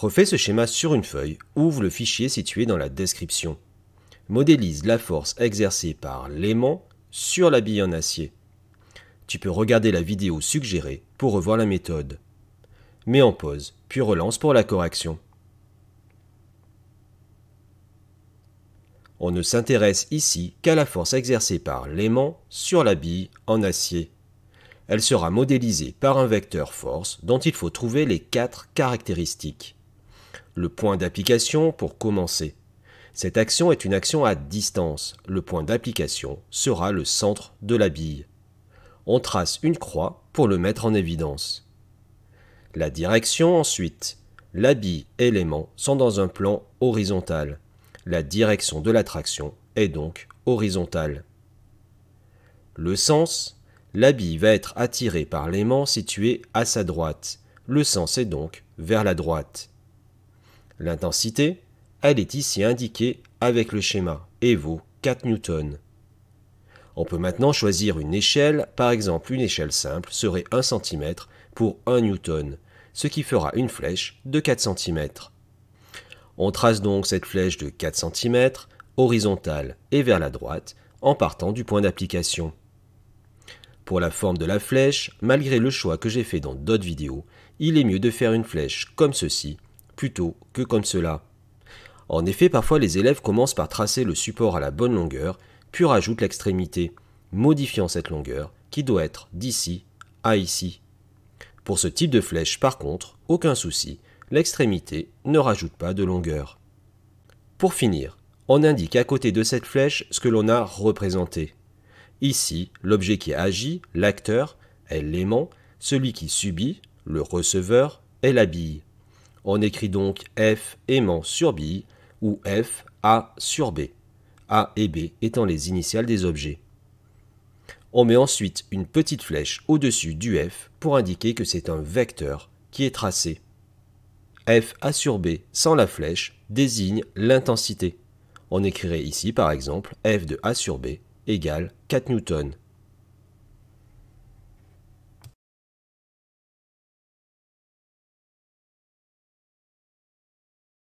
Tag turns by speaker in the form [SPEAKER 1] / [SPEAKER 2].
[SPEAKER 1] Refais ce schéma sur une feuille, ouvre le fichier situé dans la description. Modélise la force exercée par l'aimant sur la bille en acier. Tu peux regarder la vidéo suggérée pour revoir la méthode. Mets en pause, puis relance pour la correction. On ne s'intéresse ici qu'à la force exercée par l'aimant sur la bille en acier. Elle sera modélisée par un vecteur force dont il faut trouver les 4 caractéristiques. Le point d'application pour commencer. Cette action est une action à distance. Le point d'application sera le centre de la bille. On trace une croix pour le mettre en évidence. La direction ensuite. La bille et l'aimant sont dans un plan horizontal. La direction de la traction est donc horizontale. Le sens. La bille va être attirée par l'aimant situé à sa droite. Le sens est donc vers la droite. L'intensité, elle est ici indiquée avec le schéma et vaut 4 newtons. On peut maintenant choisir une échelle, par exemple une échelle simple serait 1 cm pour 1 newton, ce qui fera une flèche de 4 cm. On trace donc cette flèche de 4 cm, horizontale et vers la droite, en partant du point d'application. Pour la forme de la flèche, malgré le choix que j'ai fait dans d'autres vidéos, il est mieux de faire une flèche comme ceci, plutôt que comme cela. En effet, parfois les élèves commencent par tracer le support à la bonne longueur, puis rajoutent l'extrémité, modifiant cette longueur, qui doit être d'ici à ici. Pour ce type de flèche, par contre, aucun souci, l'extrémité ne rajoute pas de longueur. Pour finir, on indique à côté de cette flèche ce que l'on a représenté. Ici, l'objet qui agit, l'acteur, est l'aimant, celui qui subit, le receveur, est la bille. On écrit donc F aimant sur bille ou F A sur B, A et B étant les initiales des objets. On met ensuite une petite flèche au-dessus du F pour indiquer que c'est un vecteur qui est tracé. F A sur B sans la flèche désigne l'intensité. On écrirait ici par exemple F de A sur B égale 4 newtons.